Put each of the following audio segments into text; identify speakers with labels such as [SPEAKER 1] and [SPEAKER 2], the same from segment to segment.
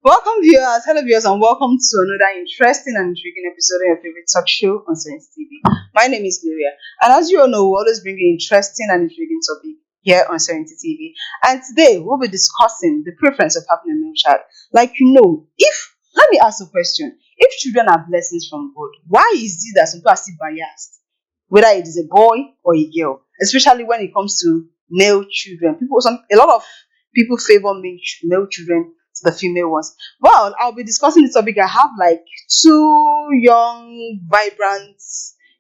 [SPEAKER 1] Welcome, viewers. Hello, viewers, and welcome to another interesting and intriguing episode of your favorite talk show on Science TV. My name is Gloria, and as you all know, we always bring you interesting and intriguing topic here on Science TV. And today, we'll be discussing the preference of having a male child. Let me ask a question: if children are blessings from God, why is it that some people are still biased, whether it is a boy or a girl, especially when it comes to male children? A lot of people favor male children to the female ones. Well, I'll be discussing this topic. I have like two young, vibrant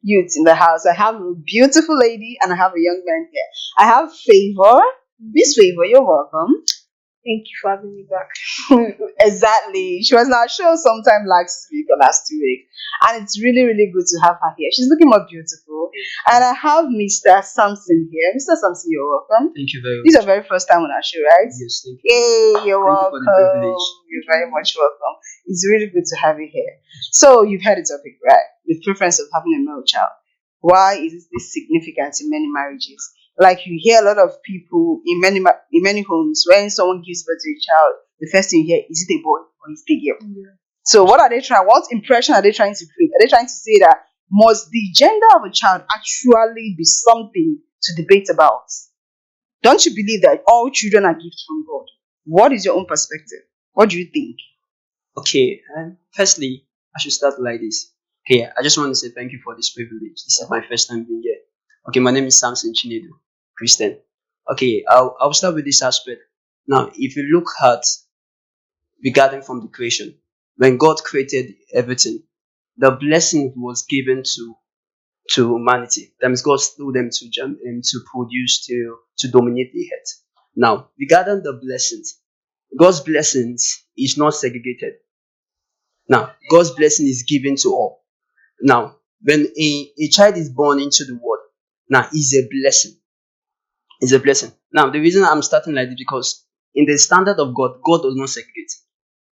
[SPEAKER 1] youths in the house. I have a beautiful lady and I have a young man here. I have Favor. Miss Favor, you're welcome.
[SPEAKER 2] Thank you for having me back.
[SPEAKER 1] Exactly. She was in our show sometime last week or last 2 weeks. And it's really, really good to have her here. She's looking more beautiful. And I have Mr. Samson here. Mr. Samson, you're welcome.
[SPEAKER 3] Thank you very
[SPEAKER 1] This is
[SPEAKER 3] much.
[SPEAKER 1] your very first time on our show, right?
[SPEAKER 3] Yes, thank you.
[SPEAKER 1] Yay, you're
[SPEAKER 3] Thank you for
[SPEAKER 1] welcome.
[SPEAKER 3] the privilege.
[SPEAKER 1] You're very much welcome. It's really good to have you here. So you've heard the topic, right? The preference of having a male child. Why is this significant in many marriages? Like you hear a lot of people in many homes, when someone gives birth to a child, the first thing you hear is it a boy or is it a girl?
[SPEAKER 2] Yeah.
[SPEAKER 1] So what are they trying? What impression are they trying to create? Are they trying to say that must the gender of a child actually be something to debate about? Don't you believe that all children are gifts from God? What is your own perspective? What do you think?
[SPEAKER 3] Okay, firstly, I should start like this. Okay, I just want to say thank you for this privilege. This is my first time being here. Okay, my name is Samson Chinedu, Christian. Okay, I'll start with this aspect. Now, if you look at regarding from the creation, when God created everything, the blessing was given to humanity. That means God told them to produce, to dominate the earth. Now, regarding the blessings, God's blessings is not segregated. Now, God's blessing is given to all. Now, when a child is born into the world, now is a blessing. It's a blessing. Now, the reason I'm starting like this because in the standard of God, God does not segregate.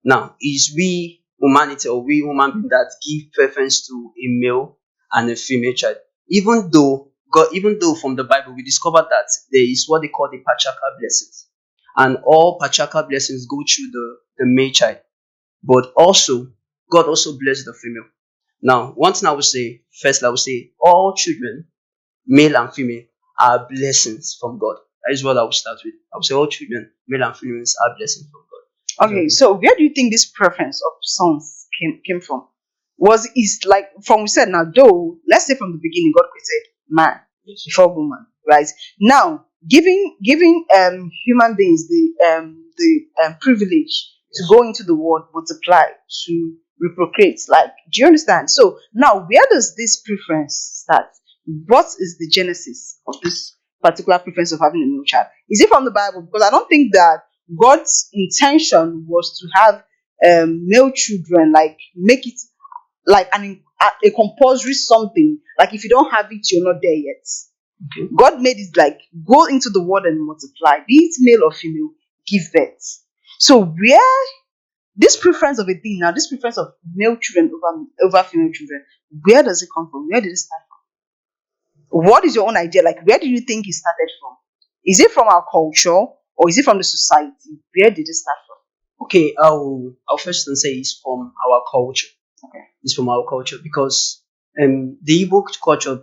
[SPEAKER 3] Now, it's we humanity or we human beings that give preference to a male and a female child. Even though from the Bible we discovered that there is what they call the patriarchal blessings. And all patriarchal blessings go through the male child. But also, God also blessed the female. Now, one thing I would say, first I would say all children, male and female, are blessings from God. That is what I would start with. I would say all children, male and females, are blessings from God.
[SPEAKER 1] Okay, so where do you think this preference of sons came from? Is like from we said now, though, let's say from the beginning, God created man
[SPEAKER 3] Yes.
[SPEAKER 1] before woman, right? Now, giving human beings the privilege to go into the world, multiply, to reprocreate. Like, do you understand? So now, where does this preference start? What is the genesis of this particular preference of having a male child? Is it from the Bible? Because I don't think that God's intention was to have male children, like make it like a compulsory something. Like if you don't have it, you're not there yet.
[SPEAKER 3] Okay.
[SPEAKER 1] God made it like go into the world and multiply, be it male or female, give birth. So where this preference of a thing now, this preference of male children over female children, where does it come from? Where did it start from? What is your own idea? Like where do you think it started from? Is it from our culture or is it from the society? Where did it start from?
[SPEAKER 3] Okay, I'll first say it's from our culture.
[SPEAKER 1] Okay.
[SPEAKER 3] It's from our culture because the Igbo culture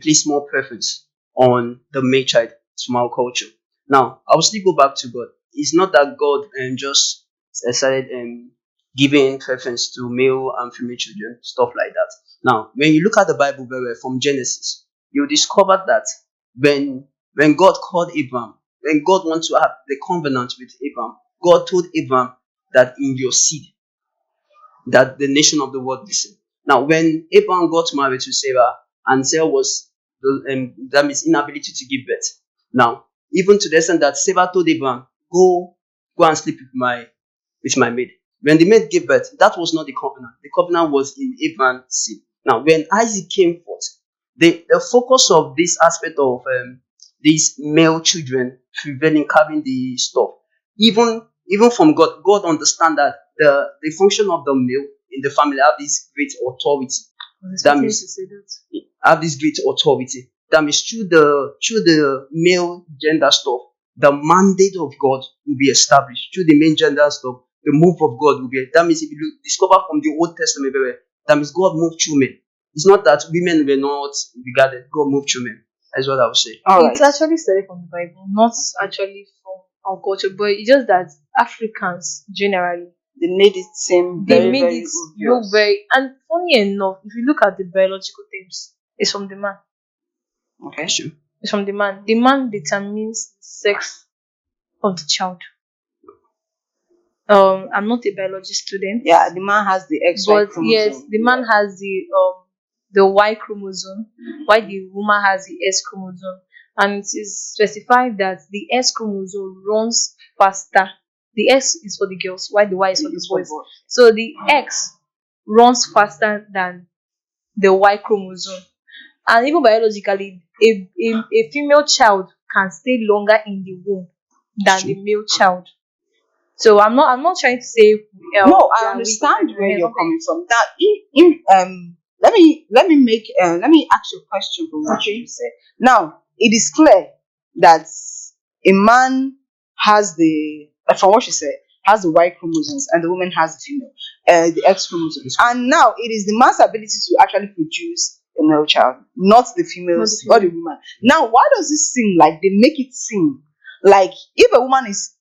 [SPEAKER 3] place more preference on the male child. It's from our culture. Now, I'll still go back to God. It's not that God just started giving preference to male and female children, stuff like that. Now, when you look at the Bible very well from Genesis, you discover that when God called Abraham, when God wants to have the covenant with Abraham, God told Abraham that in your seed, that the nation of the world listen. Now, when Abraham got married to Sarah, and Sarah was that means inability to give birth. Now, even to the extent that Sarah told Abraham, go and sleep with my maid. When the maid gave birth, that was not the covenant. The covenant was in Abraham's seed. Now, when Isaac came forth, the focus of this aspect of these male children prevailing carrying the stuff, even from God understand that the function of the male in the family have this great authority. That means
[SPEAKER 2] to say that.
[SPEAKER 3] have this great authority. That means through the male gender stuff, the mandate of God will be established. Through the male gender stuff, the move of God will be. That means if you discover from the Old Testament, that means God moved through men. It's not that women were not regarded. God moved through men. That's what I would say.
[SPEAKER 1] All right.
[SPEAKER 2] It's actually studied from the Bible, not actually from our culture, but it's just that Africans generally
[SPEAKER 1] They made it seem
[SPEAKER 2] they
[SPEAKER 1] very,
[SPEAKER 2] made
[SPEAKER 1] very
[SPEAKER 2] it look
[SPEAKER 1] obvious.
[SPEAKER 2] very, and funny enough, if you look at the biological terms, it's from the man.
[SPEAKER 1] Okay.
[SPEAKER 3] Sure.
[SPEAKER 2] It's from the man. The man determines the sex of the child. I'm not a biology student.
[SPEAKER 1] Yeah, the man has the XY
[SPEAKER 2] But
[SPEAKER 1] chromosome.
[SPEAKER 2] yes, the man has the Y chromosome, while the woman has the S chromosome, and it is specified that the S chromosome runs faster. The S is for the girls, while the Y is for the
[SPEAKER 1] It's for
[SPEAKER 2] boys.
[SPEAKER 1] both.
[SPEAKER 2] So the X runs faster than the Y chromosome, and even biologically, a female child can stay longer in the womb than the male child. So I'm not trying to say
[SPEAKER 1] No,
[SPEAKER 2] they
[SPEAKER 1] I
[SPEAKER 2] are weak
[SPEAKER 1] understand
[SPEAKER 2] or
[SPEAKER 1] where you're
[SPEAKER 2] anything.
[SPEAKER 1] coming from. That let me ask you a question from what you said. Now, it is clear that a man has from what you said, has the Y chromosomes and the woman has the female, the X chromosomes. And now it is the man's ability to actually produce a male child, not the females
[SPEAKER 2] Not
[SPEAKER 1] or
[SPEAKER 2] the
[SPEAKER 1] the woman. Now, why does it seem like they make it seem like if a woman is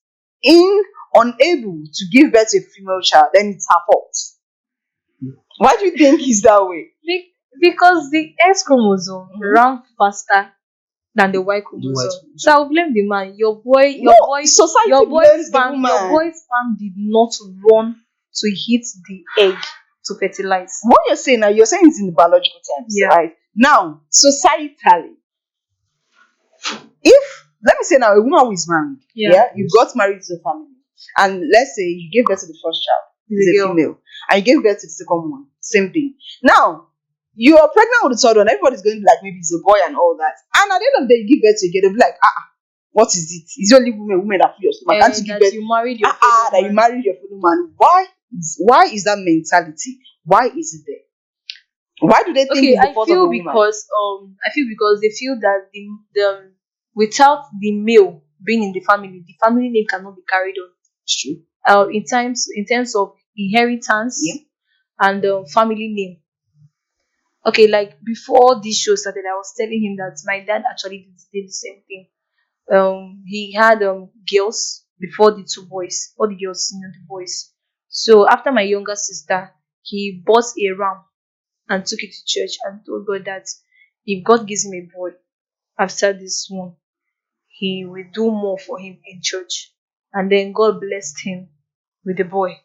[SPEAKER 1] unable to give birth to a female child, then it's her fault? Why do you think it's that way?
[SPEAKER 2] Because the X chromosome
[SPEAKER 1] Mhm.
[SPEAKER 2] ran faster than the Y chromosome.
[SPEAKER 3] chromosome.
[SPEAKER 2] So I'll blame the man. Your boy,
[SPEAKER 1] Society
[SPEAKER 2] your boy's
[SPEAKER 1] blames the
[SPEAKER 2] sperm, your
[SPEAKER 1] woman.
[SPEAKER 2] boy's sperm did not run to hit the egg to fertilize.
[SPEAKER 1] What you're saying now, you're saying it's in the biological terms,
[SPEAKER 2] Yeah.
[SPEAKER 1] right? Now, societally, if let me say now a woman who is married,
[SPEAKER 2] Yeah.
[SPEAKER 1] you got married to a family, and let's say you gave birth to the first child,
[SPEAKER 2] It's
[SPEAKER 1] it's
[SPEAKER 2] a
[SPEAKER 1] a
[SPEAKER 2] girl.
[SPEAKER 1] female, and you gave birth to the second one, same thing. Now, you are pregnant with the third one, everybody's going to be like, maybe it's a boy and all that. And at the end of the day, you give birth to a girl, they'll be like, what is it? It's only women that feel your stomach. Can't you give
[SPEAKER 2] That
[SPEAKER 1] birth?
[SPEAKER 2] you married your
[SPEAKER 1] That you
[SPEAKER 2] fellow man.
[SPEAKER 1] married your fellow man. Why is that mentality? Why is it there? Why do they think
[SPEAKER 2] Okay,
[SPEAKER 1] it's the
[SPEAKER 2] I
[SPEAKER 1] fault of a
[SPEAKER 2] feel
[SPEAKER 1] woman?
[SPEAKER 2] because they feel that the without the male being in the family name cannot be carried on.
[SPEAKER 3] It's true.
[SPEAKER 2] In terms of inheritance
[SPEAKER 1] Yeah.
[SPEAKER 2] and family name. Okay, like before this show started, I was telling him that my dad actually did the same thing. He had girls before the two boys, all the girls, the boys. So after my younger sister, he bought a ram and took it to church and told God that if God gives him a boy after this one, he will do more for him in church. And then God blessed him with the boy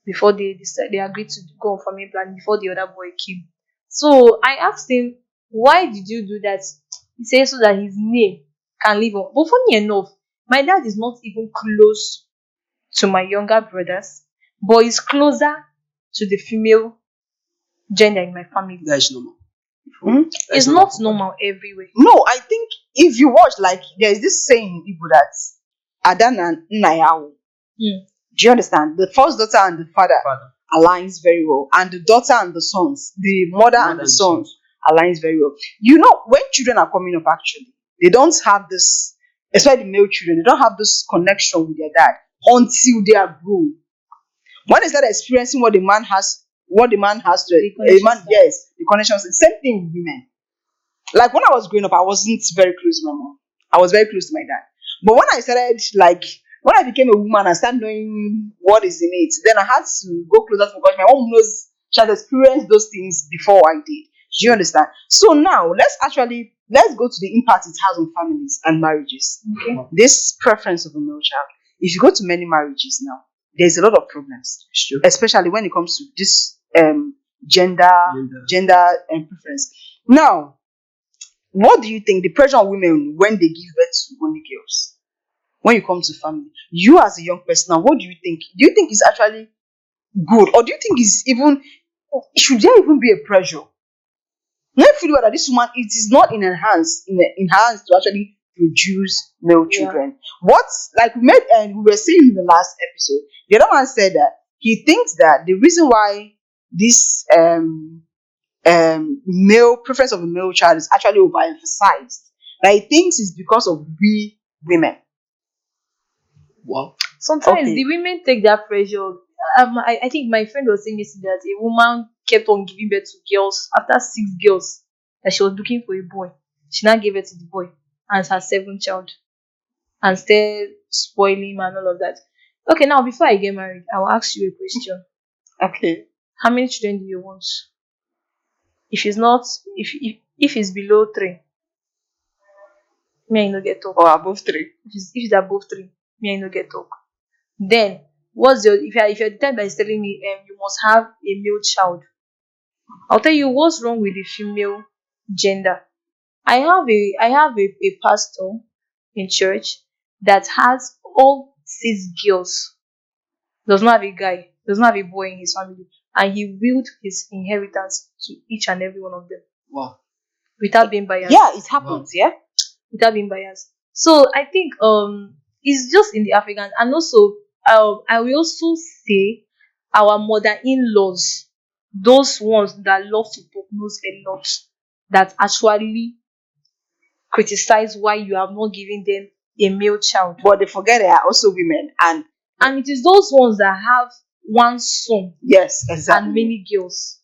[SPEAKER 2] before they agreed to go on family plan before the other boy came. So I asked him, why did you do that? He said so that his name can live on. But funny enough, my dad is not even close to my younger brothers, but he's closer to the female gender in my family.
[SPEAKER 3] That is normal.
[SPEAKER 1] Mhm.
[SPEAKER 3] That
[SPEAKER 2] It's
[SPEAKER 3] is
[SPEAKER 2] not
[SPEAKER 3] for
[SPEAKER 2] normal everywhere.
[SPEAKER 1] No, I think if you watch, like, there's this saying in Igbo that Adan and Nayawo.
[SPEAKER 2] Hmm.
[SPEAKER 1] Do you understand? The first daughter and the father
[SPEAKER 3] father.
[SPEAKER 1] aligns very well, and the daughter and the sons, the mother and
[SPEAKER 3] Mother
[SPEAKER 1] the
[SPEAKER 3] and
[SPEAKER 1] sons aligns very well. You know, when children are coming up, actually, they don't have this, especially the male children, they don't have this connection with their dad until they are grown. When they start experiencing what the man has to
[SPEAKER 2] The
[SPEAKER 1] a
[SPEAKER 2] connection
[SPEAKER 1] man,
[SPEAKER 2] start.
[SPEAKER 1] yes, the connections. The same thing with women. Like when I was growing up, I wasn't very close to my mom. I was very close to my dad. But when I started, like, when I became a woman and started knowing what is in it, then I had to go closer to, because my mom knows she has experienced those things before I did. Do you understand? So now let's go to the impact it has on families and marriages.
[SPEAKER 2] Okay.
[SPEAKER 1] This preference of a male child. If you go to many marriages now, there's a lot of problems,
[SPEAKER 3] It's true.
[SPEAKER 1] especially when it comes to this gender preference. Now, what do you think the pressure on women when they give birth to only girls? When you come to family, you as a young person now, what do you think? Do you think it's actually good, or do you think it's even should there even be a pressure? Not feel that this woman, it is not in her hands, in her hands to actually produce male
[SPEAKER 2] Yeah.
[SPEAKER 1] children. What, like we were saying in the last episode, the other man said that he thinks that the reason why this male preference of a male child is actually overemphasized, that he thinks is because of we women.
[SPEAKER 3] Wow.
[SPEAKER 2] Sometimes
[SPEAKER 1] Okay.
[SPEAKER 2] the women take that pressure. I think my friend was saying yesterday that a woman kept on giving birth to girls after 6 girls that she was looking for a boy. She now gave birth to the boy and it's her seventh child and still spoiling him and all of that. Okay, now before I get married, I will ask you a question.
[SPEAKER 1] Okay.
[SPEAKER 2] How many children do you want? If it's not, if it's below 3, me I no get talk.
[SPEAKER 1] Or above 3.
[SPEAKER 2] If it's above 3, me I no get talk. Then what's your if you're the type that is telling me you must have a male child, I'll tell you what's wrong with the female gender. I have a pastor in church that has all 6 girls, does not have a guy, does not have a boy in his family, and he willed his inheritance to each and every one of them
[SPEAKER 3] Wow.
[SPEAKER 2] without being biased.
[SPEAKER 1] Yeah, it happens. Yeah.
[SPEAKER 2] Without being biased. So I think it's just in the African, and also I will also say our mother-in-laws, those ones that love to prognose a lot, that actually criticize why you have not given them a male child.
[SPEAKER 1] But they forget they are also women. And
[SPEAKER 2] And it is those ones that have one son
[SPEAKER 1] yes, exactly.
[SPEAKER 2] and many girls.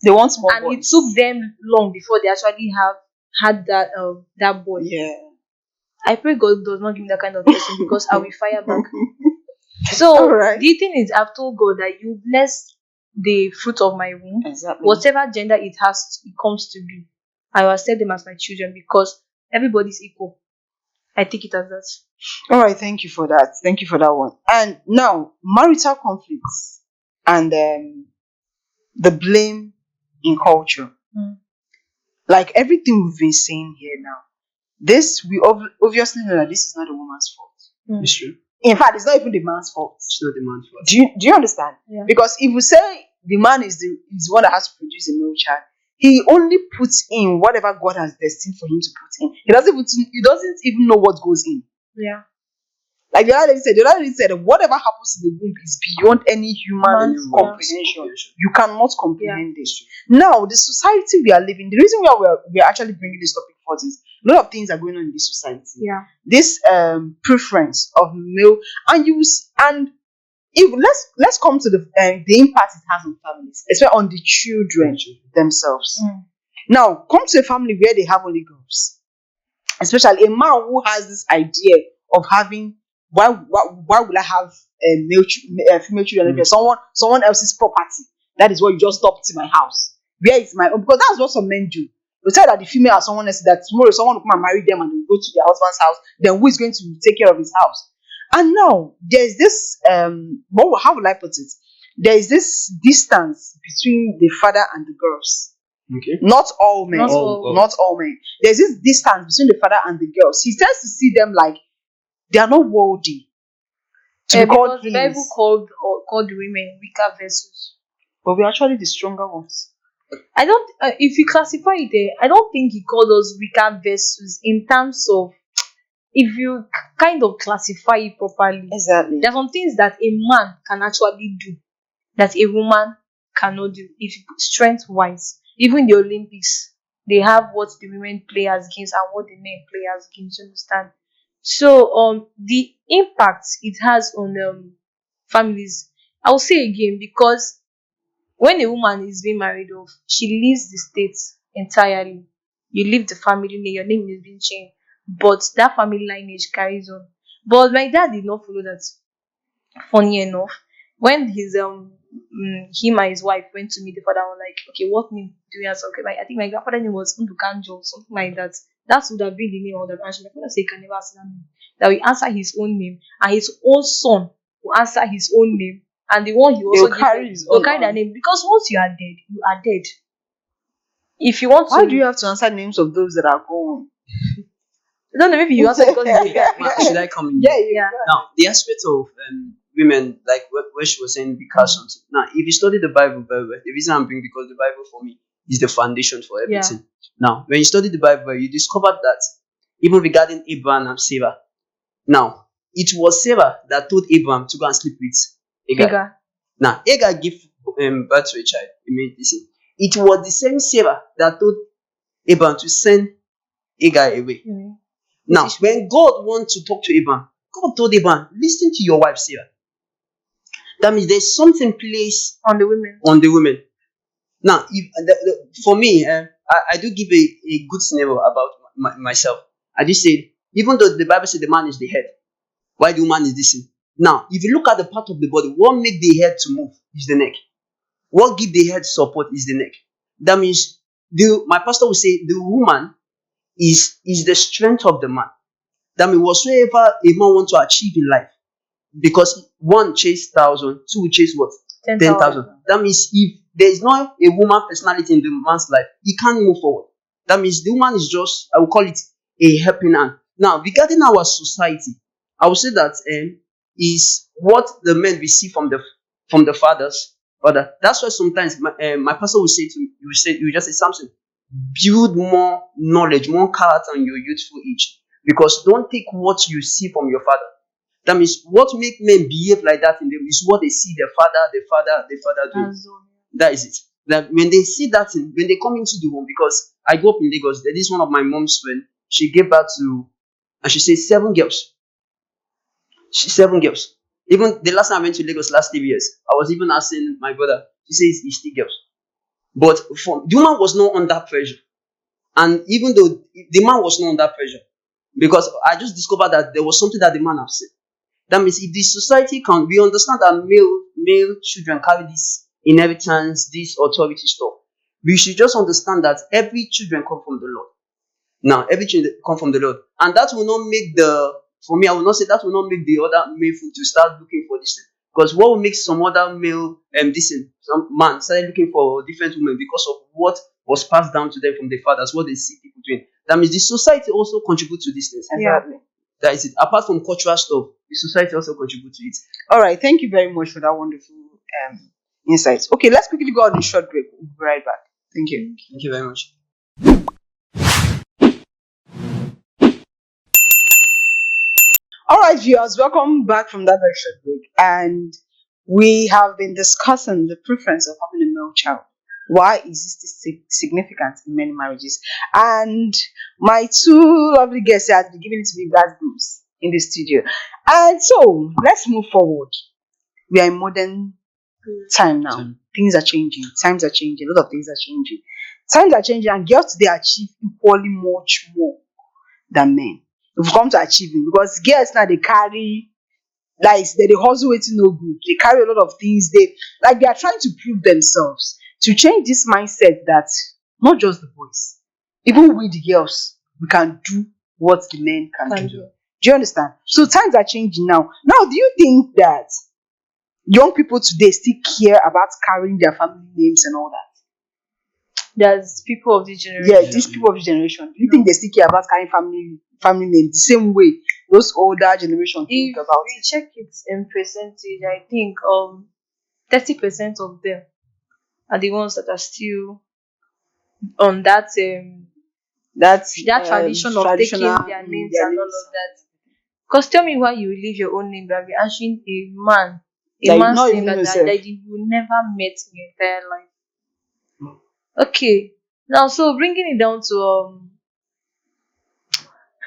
[SPEAKER 1] They want more
[SPEAKER 2] And it
[SPEAKER 1] boys.
[SPEAKER 2] took them long before they actually have had that boy.
[SPEAKER 1] Yeah.
[SPEAKER 2] I pray God does not give me that kind of blessing because I will fire back. So
[SPEAKER 1] Alright.
[SPEAKER 2] the thing is, I've told God that you bless the fruit of my womb,
[SPEAKER 1] Exactly.
[SPEAKER 2] whatever gender it comes to be. I will accept them as my children because everybody's equal. I take it as that.
[SPEAKER 1] All right, thank you for that. Thank you for that one. And now, marital conflicts and the blame in culture.
[SPEAKER 2] Mm.
[SPEAKER 1] Like everything we've been saying here now, this we obviously know that this is not a woman's fault.
[SPEAKER 3] It's true.
[SPEAKER 1] In fact, it's not even the man's fault.
[SPEAKER 3] It's not the man's fault.
[SPEAKER 1] Do you understand?
[SPEAKER 2] Yeah.
[SPEAKER 1] Because if we say the man is the one that has to produce a male child, he only puts in whatever God has destined for him to put in. He doesn't even know what goes in.
[SPEAKER 2] Yeah.
[SPEAKER 1] Like the other lady said, whatever happens in the womb is beyond any human
[SPEAKER 2] Man's
[SPEAKER 1] comprehension. You cannot comprehend
[SPEAKER 3] It's
[SPEAKER 1] this.
[SPEAKER 3] true.
[SPEAKER 1] Now, the society we are living, the reason why we're actually bringing this topic forth is a lot of things are going on in this society.
[SPEAKER 2] Yeah.
[SPEAKER 1] This preference of male, and if let's come to the impact it has on families, especially on the children themselves.
[SPEAKER 2] Mm.
[SPEAKER 1] Now, come to a family where they have only girls, especially a man who has this idea of having why will I have female children? If someone else's property, that is what you just stopped in my house. Where is my own? Because that's what some men do. They say that the female are someone else, that tomorrow someone will come and marry them and they'll go to their husband's house. Then who is going to take care of his house? And now there's this how will I put it? There is this distance between the father and the girls.
[SPEAKER 3] Okay.
[SPEAKER 1] Not all men.
[SPEAKER 2] Not
[SPEAKER 1] Not all men. There's this distance between the father and the girls. He tends to see them like they are not worthy to be called
[SPEAKER 2] Because the Bible
[SPEAKER 1] his.
[SPEAKER 2] called the women weaker vessels.
[SPEAKER 1] But we're actually the stronger ones.
[SPEAKER 2] I don't. If you classify it there, I don't think he called us weaker vessels in terms of if you kind of classify it properly.
[SPEAKER 1] Exactly.
[SPEAKER 2] There are some things that a man can actually do that a woman cannot do. If you put strength wise, even the Olympics, they have what the women play as games and what the men play as games. You understand? So the impact it has on families, I'll say again, because when a woman is being married off, she leaves the state entirely. You leave the family name, your name is being changed, but that family lineage carries on. But my dad did not follow that. Funny enough, when his him and his wife went to meet the father, I was like, okay, what name do you answer? Okay, I think my grandfather name was Ndukanjo, something like that. That would have been the name of the branch. My father said he can never answer that name. That we answer his own name, and his own son will answer his own name, and the one he also
[SPEAKER 1] They'll carry his own
[SPEAKER 2] will carry their name, because once you are dead, you are dead. If you want to,
[SPEAKER 1] Why do you have to answer names of those that are gone?
[SPEAKER 2] I don't know, maybe you answer because you
[SPEAKER 3] Should I come in?
[SPEAKER 2] yeah.
[SPEAKER 3] Now, the aspect of women, like where she was saying, because something. Now, if you study the Bible very well, the reason I'm bringing, because the Bible for me is the foundation for everything. Now, when you study the Bible, you discover that even regarding Abraham and Sarah, now it was Sarah that told Abraham to go and sleep with Hagar.
[SPEAKER 2] Bigger.
[SPEAKER 3] Now, Hagar gave birth to a child. Immediately, it was the same Sarah that told Abraham to send Hagar away.
[SPEAKER 2] Mhm.
[SPEAKER 3] Now, when God wants to talk to Abraham, God told Abraham, listen to your wife Sarah. That means there's something placed
[SPEAKER 2] On the women.
[SPEAKER 3] on the women. Now, if, for me, I do give a good scenario about myself. I just said, even though the Bible said the man is the head, why the woman is this thing? Now, if you look at the part of the body, what make the head to move is the neck. What give the head support is the neck. That means my pastor will say the woman is the strength of the man. That means whatsoever a man wants to achieve in life, because one chase 1,000, two chase what? 10,000. That means if there is not a woman personality in the man's life, he can't move forward. That means the woman is just, I will call it a helping hand. Now, regarding our society, I would say that is what the men receive from the fathers. But that's why sometimes my pastor will say to me, you will just say, Samson, build more knowledge, more character in your youthful age. Because don't take what you see from your father. That means what make men behave like that in them is what they see their father doing. That is it. That when they see that thing, when they come into the home, because I grew up in Lagos, there is one of my mom's friend. She gave birth to, and she said 7 girls. 7 girls. Even the last time I went to Lagos last 3 years, I was even asking my brother. He says it's 3 girls. But the woman was not under pressure, and even though the man was not under pressure, because I just discovered that there was something that the man had said. That means if the society can, we understand that male children carry this inheritance, this authority stuff. We should just understand that every children come from the Lord. Now, every children come from the Lord, and that will not make for me, I will not say that will not make the other male fool to start looking for this thing. Because what will make some other male some man started looking for different women because of what was passed down to them from their fathers, what they see people doing. That means the society also contributes to these things.
[SPEAKER 1] Exactly.
[SPEAKER 3] That is it. Apart from cultural stuff, the society also contributes to it.
[SPEAKER 1] All right. Thank you very much for that wonderful insights. Okay, let's quickly go on a short break. We'll be right back. Thank you.
[SPEAKER 3] Thank you very much.
[SPEAKER 1] All right, viewers, welcome back from that very short break. And we have been discussing the preference of having a male child. Why is this significant in many marriages? And my 2 lovely guests have been giving it to me as groups in the studio. And so let's move forward. We are in modern time now. Things are changing. Times are changing. A lot of things are changing. Times are changing, and girls today achieve equally much more than men. If we come to achieving, because girls now they carry, like they hustle waiting no good. They carry a lot of things. They are trying to prove themselves, to change this mindset that not just the boys, even we the girls, we can do what the men can do. Do you understand? So times are changing now. Now, do you think that young people today still care about carrying their family names and all that?
[SPEAKER 2] There's people of this generation.
[SPEAKER 1] Yeah, these people of this generation. Do you think they still care about carrying family names the same way those older generation think about
[SPEAKER 2] If we check it in percentage, I think 30% of them are the ones that are still on that tradition of taking their names and all of that. Because tell me why you will leave your own name and be answering a man's name that you will never met in your entire life. Okay, now so bringing it down to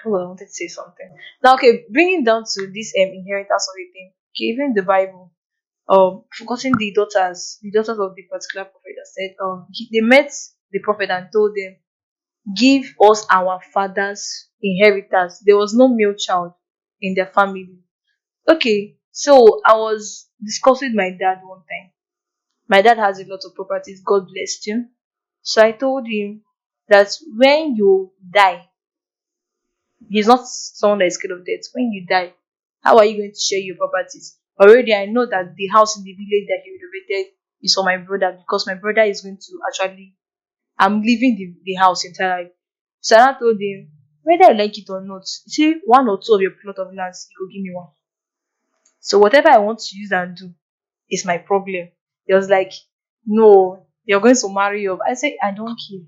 [SPEAKER 2] I wanted to say something. Now, okay, bringing down to this inheritance of a thing. Okay, even in the Bible, focusing the daughters of the particular prophet that said, they met the prophet and told them, give us our father's inheritance. There was no male child in their family. Okay, so I was discussing with my dad one time. My dad has a lot of properties. God blessed him. So I told him that when you die, he's not someone that is scared of death. When you die, how are you going to share your properties? Already, I know that the house in the village that he renovated is for my brother, because my brother is going to I'm leaving the house entirely. So I told him, whether I like it or not, see 1 or 2 of your plot of lands, he will give me 1. So whatever I want to use and do is my problem. He was like, no, you're going to marry up. I said, I don't care.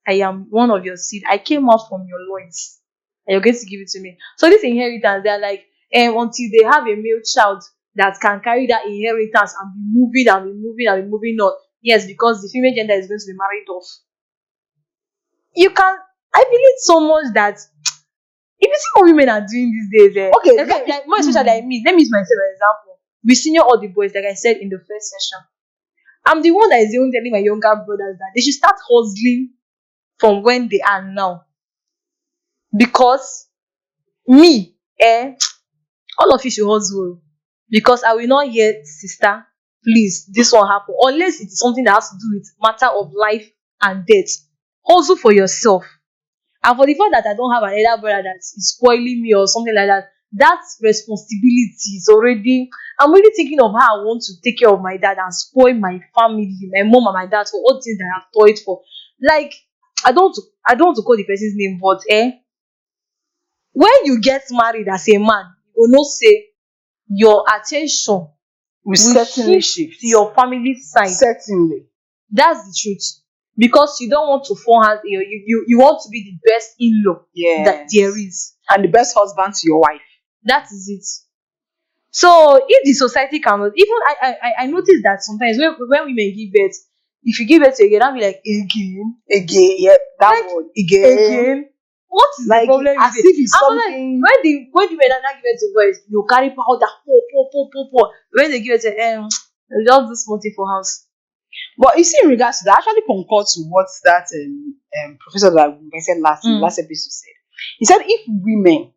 [SPEAKER 2] I am one of your seed. I came out from your loins. And you're going to give it to me. So this inheritance, they're like, until they have a male child that can carry that inheritance and be moving on. Yes, because the female gender is going to be married off. I believe so much that If you see what women are doing these days,
[SPEAKER 1] Okay,
[SPEAKER 2] like more especially like me, let me use myself as an example. We senior all the boys, like I said in the first session. I'm the one that is even telling my younger brothers that they should start hustling from when they are now. Because me, all of you should hustle. Because I will not hear, sister, please, this won't happen. Unless it's something that has to do with matter of life and death. Hustle for yourself. And for the fact that I don't have an elder brother that is spoiling me or something like that, that responsibility is already. I'm really thinking of how I want to take care of my dad and spoil my family, my mom and my dad for all things that I have toiled for. Like, I don't want to call the person's name, but when you get married as a man, you will not say your attention
[SPEAKER 1] we
[SPEAKER 2] will
[SPEAKER 1] certainly
[SPEAKER 2] shift
[SPEAKER 1] shift.
[SPEAKER 2] to your family side.
[SPEAKER 1] Certainly.
[SPEAKER 2] That's the truth. Because you don't want to fall hands, you want to be the best in-law
[SPEAKER 1] Yes.
[SPEAKER 2] that there is.
[SPEAKER 1] And the best husband to your wife.
[SPEAKER 2] That is it. So if the society cannot, even I noticed that sometimes when women give birth, if you give birth to a girl, I'll be like,
[SPEAKER 1] Again, yeah, that
[SPEAKER 2] Like,
[SPEAKER 1] word. Again.
[SPEAKER 2] what is
[SPEAKER 1] Like,
[SPEAKER 2] the problem
[SPEAKER 1] as
[SPEAKER 2] with
[SPEAKER 1] if
[SPEAKER 2] it?
[SPEAKER 1] it's
[SPEAKER 2] And sometimes
[SPEAKER 1] something.
[SPEAKER 2] when the men now give birth to boys, you carry powder, pour. When they give birth to they just do something for house.
[SPEAKER 1] But you see, in regards to that, I actually concur to what that professor that we said last episode said. He said if women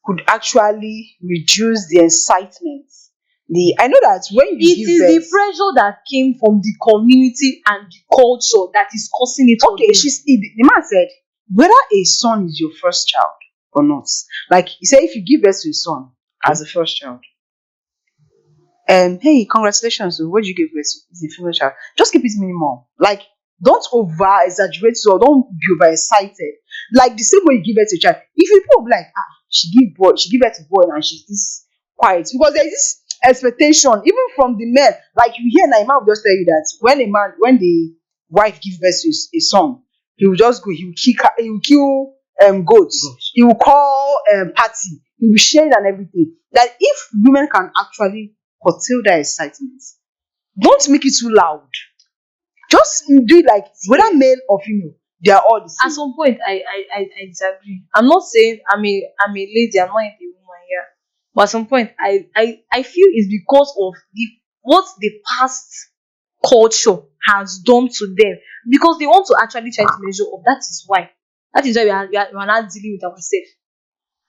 [SPEAKER 1] could actually reduce the excitement, I know that when you
[SPEAKER 2] It
[SPEAKER 1] give
[SPEAKER 2] is
[SPEAKER 1] birth,
[SPEAKER 2] the pressure that came from the community and the culture that is causing it.
[SPEAKER 1] okay, the man said whether a son is your first child or not. Like he said, if you give birth to a son as a first child, hey, congratulations, what did you give birth to? It's a female child. Just keep it minimal. Like, don't over exaggerate or don't be over excited. Like the same way you give birth to a child. If you people be like, she give birth to boy and she's this quiet. Because there's this expectation, even from the men. Like you hear now, man will just tell you that when the wife gives birth to a son, he will just go, he will kill goats. He will call party, he will be sharing and everything. That if women can actually curtail that excitement, don't make it too loud. Just do it like whether male or female, they are all the
[SPEAKER 2] At
[SPEAKER 1] same.
[SPEAKER 2] some point, I disagree. I'm not saying I'm a lady. I'm not a woman here. But at some point, I feel it's because of what the past culture has done to them. Because they want to actually try to measure up. That is why. That is why we are not dealing with ourselves.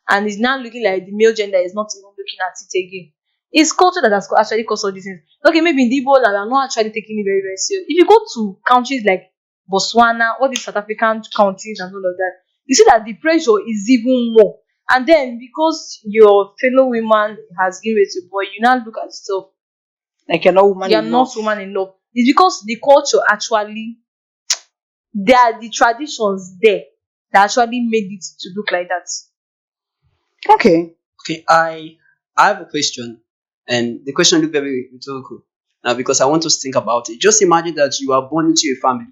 [SPEAKER 2] And it's now looking like the male gender is not even looking at it again. It's culture that has actually caused all these things. Okay, maybe in Igbo land, we are not actually taking it very, very serious. If you go to countries like Botswana, all these South African countries and all of that, you see that the pressure is even more. And then because your fellow woman has given birth to a boy, you now look at yourself,
[SPEAKER 1] Like you're not woman
[SPEAKER 2] you're
[SPEAKER 1] enough.
[SPEAKER 2] not woman in love. It's because the culture actually, there are the traditions there that actually made it to look like that.
[SPEAKER 1] Okay.
[SPEAKER 3] Okay, I have a question, and the question look very rhetorical now because I want us to think about it. Just imagine that you are born into a family,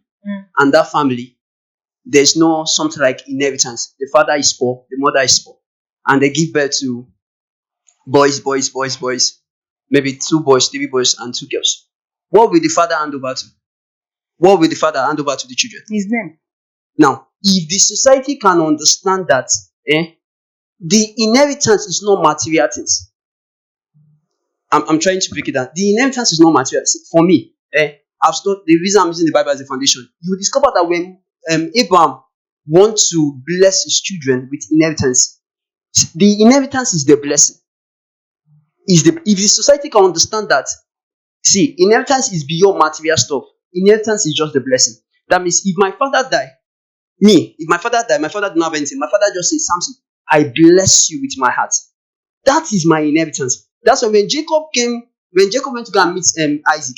[SPEAKER 3] and that family, there's no something like inheritance. The father is poor, the mother is poor, and they give birth to boys, maybe 2 boys, 3 boys, and 2 girls. What will the father hand over to? What will the father hand over to the children?
[SPEAKER 1] His name.
[SPEAKER 3] Now, if the society can understand that, the inheritance is not material things. I'm trying to break it down. The inheritance is not material. For me, I've studied the reason I'm using the Bible as a foundation. You will discover that when Abraham wants to bless his children with inheritance, the inheritance is the blessing. If the society can understand that, see, inheritance is beyond material stuff. Inheritance is just the blessing. That means if my father died, my father did not have anything. My father just said, Samson, I bless you with my heart. That is my inheritance. That's why when Jacob went to go and meet Isaac,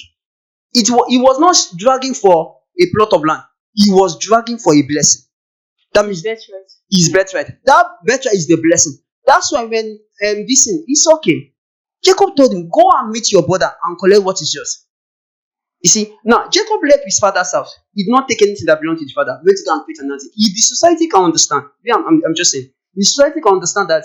[SPEAKER 3] he was not dragging for a plot of land. He was dragging for a blessing. That means his birthright. That birthright is the blessing. That's why when Esau came, Jacob told him, go and meet your brother and collect what is yours. You see, now Jacob left his father's house. He did not take anything that belonged to his father. Went to go and create another thing. If the society can understand, I'm just saying, the society can understand that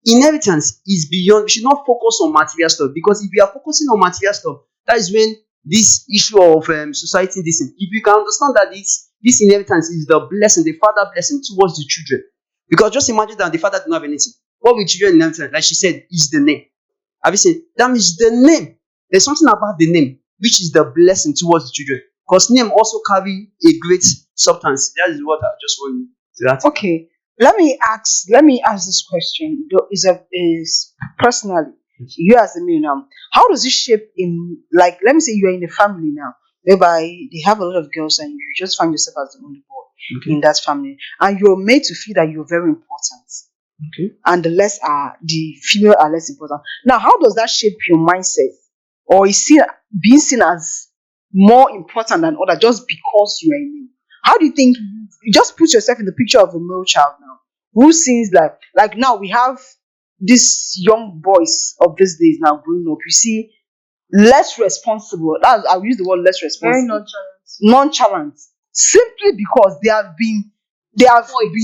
[SPEAKER 3] inheritance is beyond. We should not focus on material stuff, because if we are focusing on material stuff, that is when this issue of society, if you can understand that this inheritance is the blessing, the father blessing towards the children, Because just imagine that the father did not have anything. What will children inherit? Like she said, is the name. Have you seen? That means the name. There's something about the name which is the blessing towards the children. Because name also carry a great substance. That is what I just want to add.
[SPEAKER 1] Okay. Let me ask this question. Is personally, you as a male now, how does it shape in, like, let me say you're in a family now whereby they have a lot of girls and you just find yourself as the only boy
[SPEAKER 3] Okay.
[SPEAKER 1] in that family, and you're made to feel that you're very important,
[SPEAKER 3] Okay.
[SPEAKER 1] and the female are less important. Now, how does that shape your mindset? Or is being seen as more important than other just because you are a male? How do you think, you just put yourself in the picture of a male child now who sees like now we have these young boys of these days now growing up, you see, less responsible. I'll use the word less
[SPEAKER 2] Very
[SPEAKER 1] responsible,
[SPEAKER 2] nonchalant.
[SPEAKER 1] nonchalant, simply because they have been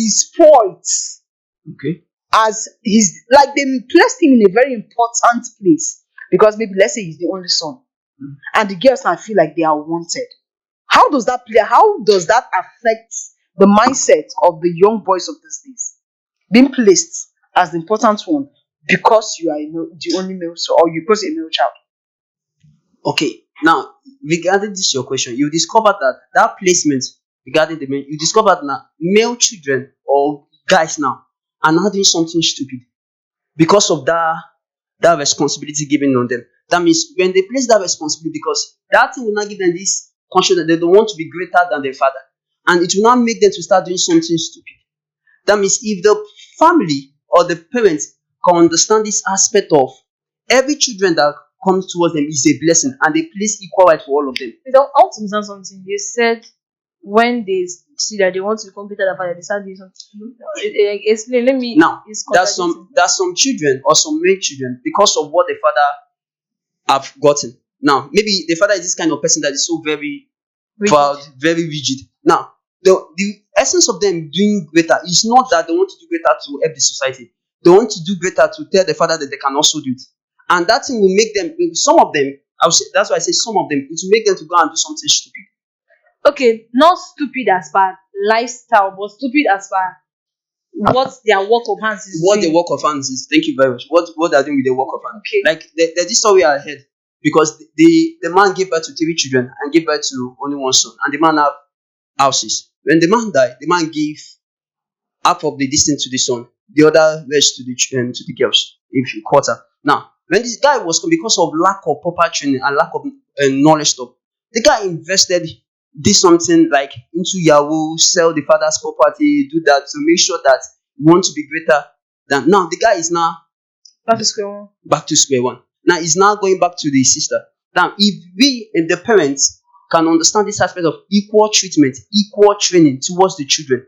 [SPEAKER 1] spoiled,
[SPEAKER 3] Okay.
[SPEAKER 1] as he's like they placed him in a very important place because maybe let's say he's the only son, and the girls now feel like they are wanted. How does that play? How does that affect the mindset of the young boys of these days? Being placed as the important one because you are the only male, so, or you because you're a male child.
[SPEAKER 3] Okay. Now, regarding this your question, you discovered that placement regarding the male, you discovered now male children or guys now are now doing something stupid because of that responsibility given on them. That means when they place that responsibility, because that thing will not give them this conscience that they don't want to be greater than their father, and it will not make them to start doing something stupid. That means if the family or the parents can understand this aspect of every children that comes towards them is a blessing and they place equal right for all of them.
[SPEAKER 2] Without, I want to understand something. You said when they see that they want to become better than father, they start doing something. Explain. Let me.
[SPEAKER 3] Now,
[SPEAKER 2] It's
[SPEAKER 3] there's
[SPEAKER 2] contradicting.
[SPEAKER 3] some children or some male children because of what the father have gotten. Now, maybe the father is this kind of person that is so very
[SPEAKER 2] Rigid.
[SPEAKER 3] proud, very rigid. Now, the essence of them doing greater is not that they want to do greater to help the society. They want to do greater to tell the father that they can also do it. And that thing will make them, some of them, I would say, that's why I say some of them, it will make them to go and do something stupid.
[SPEAKER 2] Okay, not stupid as far lifestyle, but stupid as far what their work of hands is
[SPEAKER 3] What the
[SPEAKER 2] doing.
[SPEAKER 3] work of hands is. Thank you very much. What they are doing with the work of hands.
[SPEAKER 2] Okay.
[SPEAKER 3] Like there's this story I heard because the man gave birth to 3 children and gave birth to only one son, and the man have houses. When the man died, the man gave half of the distance to the son, the other rest to the girls, if you quarter. Now, when this guy was because of lack of proper training and lack of knowledge stuff, the guy invested, did something like into Yahoo, sell the father's property, do that to make sure that you want to be greater than. Now the guy is now
[SPEAKER 2] Back to square one.
[SPEAKER 3] back to square one. Now he's now going back to the sister. Now, if we and the parents can understand this aspect of equal treatment, equal training towards the children,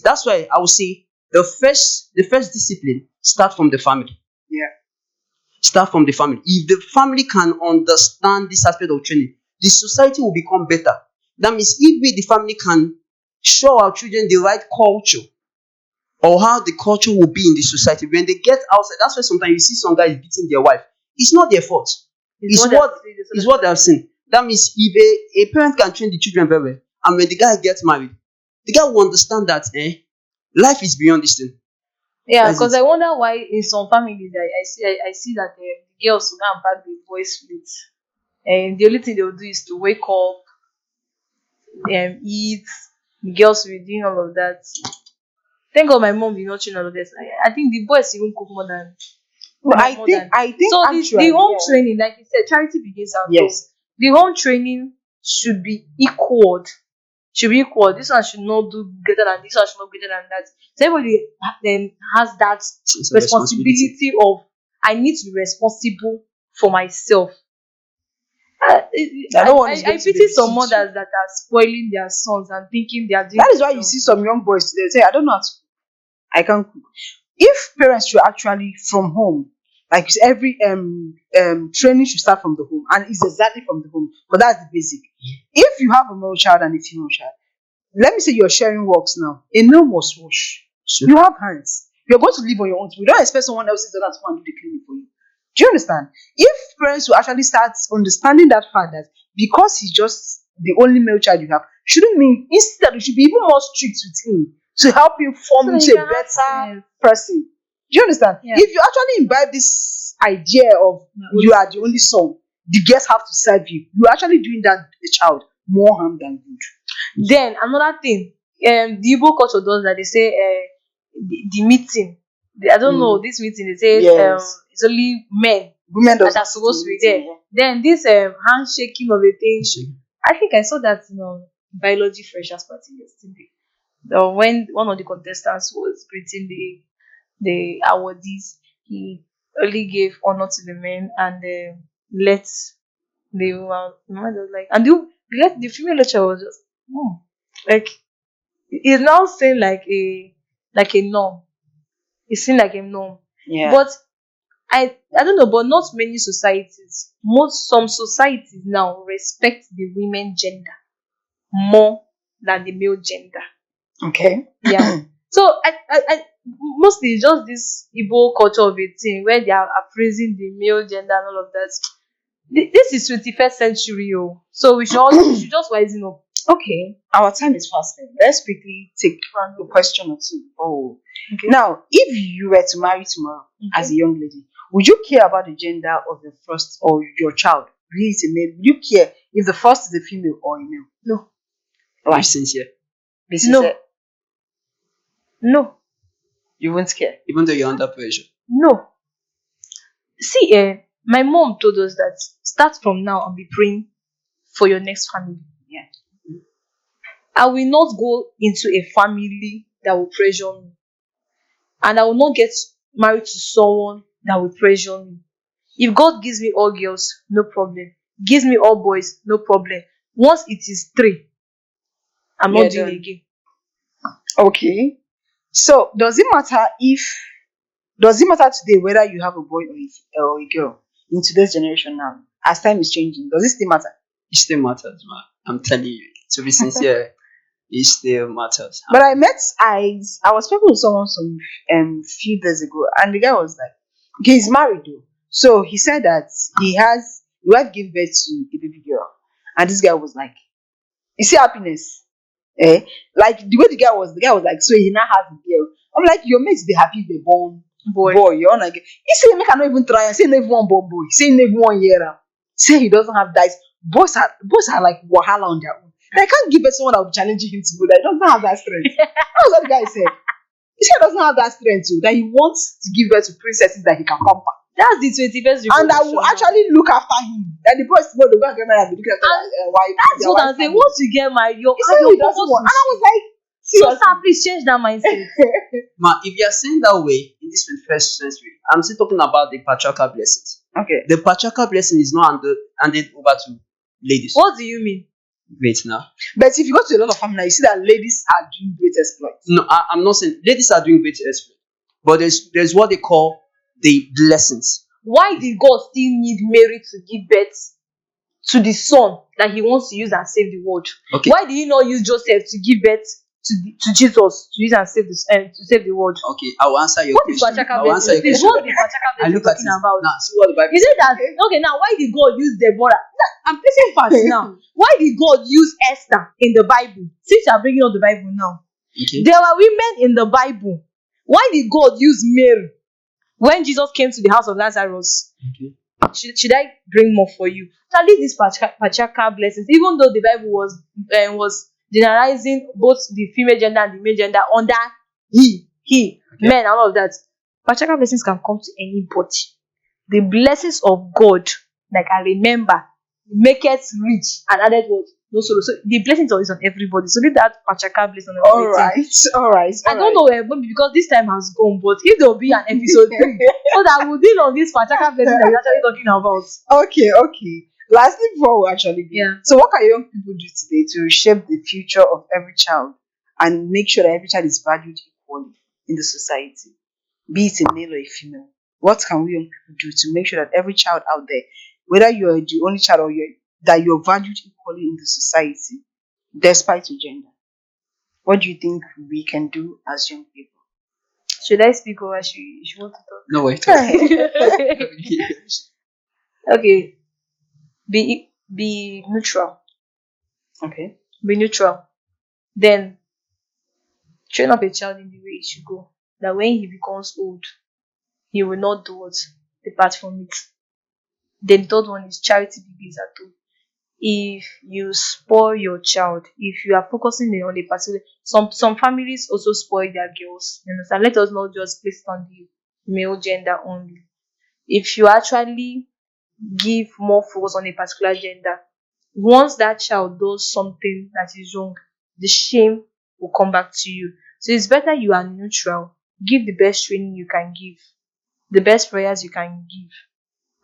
[SPEAKER 3] that's why I would say the first discipline start from the family.
[SPEAKER 1] Yeah.
[SPEAKER 3] Start from the family. If the family can understand this aspect of training, the society will become better. That means if we, the family, can show our children the right culture or how the culture will be in the society, when they get outside, that's why sometimes you see some guys beating their wife. It's not their fault. It's what they have seen. That means if a parent can train the children very well, and when the guy gets married, the guy will understand that life is beyond this thing.
[SPEAKER 2] Yeah,
[SPEAKER 3] That's
[SPEAKER 2] because
[SPEAKER 3] it.
[SPEAKER 2] I wonder why in some families I see that the girls will go and pack the boys' plate, and the only thing they will do is to wake up, eat. The girls will be doing all of that. Thank God my mom did not train all of this. I think the boys even cook more than
[SPEAKER 1] But I
[SPEAKER 2] more
[SPEAKER 1] think
[SPEAKER 2] than.
[SPEAKER 1] I think
[SPEAKER 2] So
[SPEAKER 1] actually,
[SPEAKER 2] the home
[SPEAKER 1] yeah.
[SPEAKER 2] training, like you said, charity begins at home.
[SPEAKER 1] Yes.
[SPEAKER 2] The home training should be equal. Should be equal. This one should not do greater than this one should not greater than that. So everybody then has that
[SPEAKER 3] It's a responsibility.
[SPEAKER 2] responsibility of I need to be responsible for myself.
[SPEAKER 1] No one is
[SPEAKER 2] I
[SPEAKER 1] going to
[SPEAKER 2] pity some
[SPEAKER 1] babysit you.
[SPEAKER 2] mothers that are spoiling their sons and thinking they are doing.
[SPEAKER 1] That is why you see some young boys today say, I don't know how to cook. I can't cook. If parents should actually from home, like every training should start from the home, and it's exactly from the home, because that's the basic. If you have a male child and a female child, let me say you're sharing works now. A male must wash.
[SPEAKER 3] Sure.
[SPEAKER 1] You have hands. You're going to live on your own. We don't expect someone else's daughter to come and do the cleaning for you. Do you understand? If parents will actually start understanding that fact that because he's just the only male child you have, shouldn't mean instead we should be even more strict with him to help you form
[SPEAKER 2] So
[SPEAKER 1] into
[SPEAKER 2] you
[SPEAKER 1] a
[SPEAKER 2] can have
[SPEAKER 1] better
[SPEAKER 2] sense.
[SPEAKER 1] person. Do you understand?
[SPEAKER 2] Yeah.
[SPEAKER 1] If you actually imbibe this idea of you are the only son, the girls have to serve you, you're actually doing that to the child more harm than good.
[SPEAKER 2] Then another thing, the Igbo culture does that. They say the meeting. I don't know this meeting. They say
[SPEAKER 1] Yes.
[SPEAKER 2] it's only men
[SPEAKER 1] Women does
[SPEAKER 2] that are
[SPEAKER 1] not sit
[SPEAKER 2] supposed to
[SPEAKER 1] in
[SPEAKER 2] be there.
[SPEAKER 1] meeting,
[SPEAKER 2] Then this handshaking of a thing. I think I saw that in biology freshers party yesterday. When one of the contestants was greeting the awardees, he only gave honor to the men and let the woman was like, and the female lecturer was just like, it's now seen like a norm. It's seen like a norm.
[SPEAKER 1] yeah.
[SPEAKER 2] But I don't know, but not many societies. Some societies now respect the women gender more than the male gender.
[SPEAKER 1] Okay.
[SPEAKER 2] Yeah. So I mostly it's just this Igbo culture of a thing where they are appraising the male gender and all of that. This is 21st century, so we should just wisen up.
[SPEAKER 1] Okay, our time is fasting. Let's quickly take a question or two. Oh,
[SPEAKER 2] Okay.
[SPEAKER 1] now, if you were to marry tomorrow as a young lady, would you care about the gender of your first or your child? Be it a male, would you care if the first is a female or a male?
[SPEAKER 2] No.
[SPEAKER 3] Be
[SPEAKER 1] Why?
[SPEAKER 3] sincere.
[SPEAKER 1] Be sincere.
[SPEAKER 2] No.
[SPEAKER 1] You won't care.
[SPEAKER 3] Even though you're under pressure.
[SPEAKER 2] No. See, my mom told us that start from now and be praying for your next family.
[SPEAKER 1] Yeah.
[SPEAKER 2] I will not go into a family that will pressure me. And I will not get married to someone that will pressure me. If God gives me all girls, no problem. Gives me all boys, no problem. Once it is 3, I'm
[SPEAKER 1] Yeah,
[SPEAKER 2] not doing
[SPEAKER 1] done.
[SPEAKER 2] it again.
[SPEAKER 1] Okay. So, does it matter today whether you have a boy or a girl in today's generation now? As time is changing, does it still matter?
[SPEAKER 3] It still matters, man. I'm telling you. To be sincere, it still matters.
[SPEAKER 1] But I was speaking with someone some few days ago, and the guy was like, okay, he's married though. So he said that his wife gave birth to a baby girl, and this guy was like, you see happiness, eh? Like the way the guy was like, so he now has a girl. I'm like, your mates they happy they born boy. You're like, he say make I not even try and say no even one born boy, say no even 1 year. Say he doesn't have dice. Boys are like wahala on their own. They can't give it someone that will challenge him to go that he doesn't have that strength. That was what the guy said. He said he doesn't have that strength too, that he wants to give birth to princesses that he can pamper.
[SPEAKER 2] That's the 21st revolution.
[SPEAKER 1] And I will actually look after him. That the boys will go and get married and be looking after their wife.
[SPEAKER 2] That's what I'm saying. Once you get married,
[SPEAKER 1] He said he doesn't want. And I was like,
[SPEAKER 2] so
[SPEAKER 1] seriously.
[SPEAKER 2] sir, please change that mindset.
[SPEAKER 3] Man, if you are saying that way in this 21st century, I'm still talking about the patriarchal blessings.
[SPEAKER 1] Okay.
[SPEAKER 3] The patriarchal blessing is not handed over to ladies.
[SPEAKER 2] What do you mean?
[SPEAKER 3] Wait now.
[SPEAKER 1] But if you go to a lot of families, you see that ladies are doing great exploits.
[SPEAKER 3] No, I'm not saying ladies are doing great exploit, but there's what they call the blessings.
[SPEAKER 2] Why did God still need Mary to give birth to the son that he wants to use and save the world?
[SPEAKER 3] Okay.
[SPEAKER 2] Why did he not use Joseph to give birth to Jesus to use and save to save the world?
[SPEAKER 3] Okay, I will answer your
[SPEAKER 2] What is
[SPEAKER 3] question.
[SPEAKER 2] patriarchal
[SPEAKER 3] I will answer
[SPEAKER 2] blessing?
[SPEAKER 3] your
[SPEAKER 2] Please,
[SPEAKER 3] question.
[SPEAKER 2] what is the patriarchal
[SPEAKER 3] I
[SPEAKER 2] blessing
[SPEAKER 3] look
[SPEAKER 2] you're
[SPEAKER 3] at
[SPEAKER 2] talking
[SPEAKER 3] it
[SPEAKER 2] about?
[SPEAKER 3] now. See what the Bible
[SPEAKER 2] Is it that okay now? Why did God use Deborah? I'm placing facts now. Why did God use Esther in the Bible? Since you're bringing up the Bible now,
[SPEAKER 3] Okay.
[SPEAKER 2] there were women in the Bible. Why did God use Mary when Jesus came to the house of Lazarus?
[SPEAKER 3] Okay.
[SPEAKER 2] Should I bring more for you? So at least these patriarchal blessings, even though the Bible was generalizing both the female gender and the male gender under he,
[SPEAKER 3] Okay.
[SPEAKER 2] men and all of that, patriarchal blessings can come to anybody. The blessings of God, like I remember, maketh rich and added what? No sorrow. So the blessings is on everybody. So leave that patriarchal blessing on everybody.
[SPEAKER 1] All right.
[SPEAKER 2] I don't know maybe because this time has gone, but if there will be an episode 3, so that we'll deal on this patriarchal blessing that we're actually talking about.
[SPEAKER 1] Okay. Lastly, before we actually go,
[SPEAKER 2] Yeah.
[SPEAKER 1] so what can young people do today to reshape the future of every child and make sure that every child is valued equally in the society, be it a male or a female? What can we young people do to make sure that every child out there, whether you're the only child or you're valued equally in the society, despite your gender? What do you think we can do as young people?
[SPEAKER 2] Should I speak or should you want to talk?
[SPEAKER 3] No wait.
[SPEAKER 2] Okay. Be neutral.
[SPEAKER 1] Okay.
[SPEAKER 2] Be neutral. Then Train up a child in the way he should go, that when he becomes old, he will not do what? Depart from it. Then the third one is charity begins at home. If you spoil your child, if you are focusing on a particular, some families also spoil their girls. You understand? Let us not just place it on the male gender only. If you actually give more focus on a particular gender, once that child does something that is wrong, the shame will come back to you. So it's better you are neutral. Give the best training you can give, the best prayers you can give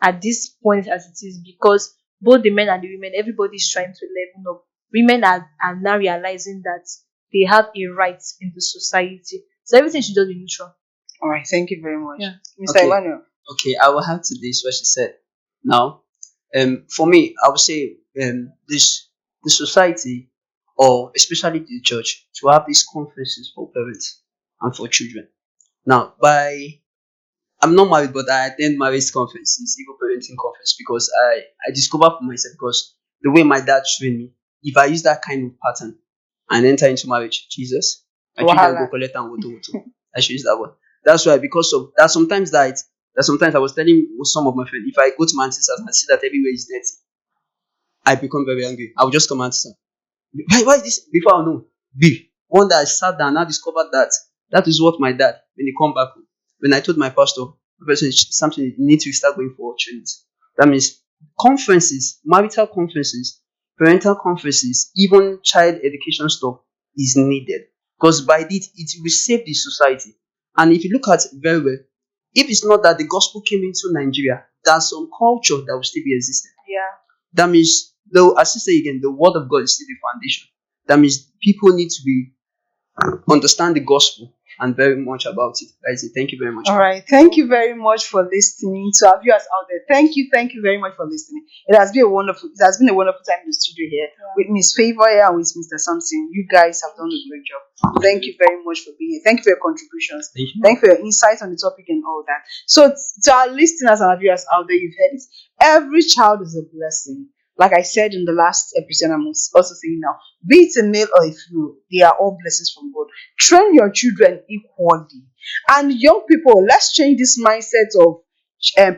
[SPEAKER 2] at this point as it is, because both the men and the women, everybody is trying to level up. Women are now realizing that they have a right in the society. So everything should just be neutral.
[SPEAKER 1] All right, thank you very much.
[SPEAKER 2] Yeah.
[SPEAKER 1] Mr.
[SPEAKER 3] Okay.
[SPEAKER 1] Emmanuel.
[SPEAKER 3] Okay, I will have to this what she said. Now, for me, I would say this the society, or especially the church, to have these conferences for parents and for children. Now, I'm not married, but I attend marriage conferences, even parenting conference, because I discover for myself, because the way my dad trained me, if I use that kind of pattern and enter into marriage, Jesus, my children
[SPEAKER 1] Wahala.
[SPEAKER 3] go collect and woto. I should use that word. That's why, because of that, sometimes I was telling some of my friends, if I go to my sisters and I see that everywhere is dirty, I become very angry. I will just come and say, why is this? Before I know, one that I sat down, I discovered that that is what my dad, when he come back home, when I told my pastor, the person is something you need to start going for trainings. That means conferences, marital conferences, parental conferences, even child education stuff is needed, because by it will save the society. And if you look at it very well, if it's not that the gospel came into Nigeria, there's some culture that will still be existing.
[SPEAKER 2] Yeah.
[SPEAKER 3] That means, though, as I say again, the word of God is still the foundation. That means people need to be understand the gospel and very much about it. I say thank you very much.
[SPEAKER 1] All right. Thank you very much for listening to our viewers out there. Thank you very much for listening. It has been a wonderful time in the studio here with Miss Favor here and with Mr. Samson. You guys have done a great job. Thank you very much for being here. Thank you for your contributions.
[SPEAKER 3] Thank you.
[SPEAKER 1] Thank you for your insights on the topic and all that. So to our listeners and our viewers out there, you've heard it. Every child is a blessing. Like I said in the last episode, I'm also saying now, be it a male or a female, they are all blessings from God. Train your children equally. And young people, let's change this mindset of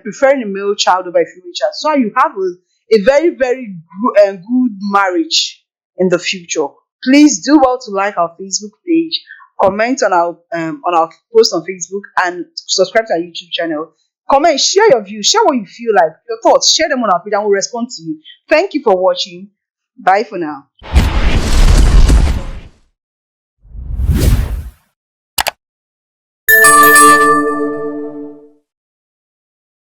[SPEAKER 1] preferring a male child over a female child, so you have a very, very good marriage in the future. Please do well to like our Facebook page, comment on our post on Facebook, and subscribe to our YouTube channel. Comment, share your views, share what you feel like, your thoughts, share them on our page, and we'll respond to you. Thank you for watching. Bye for now.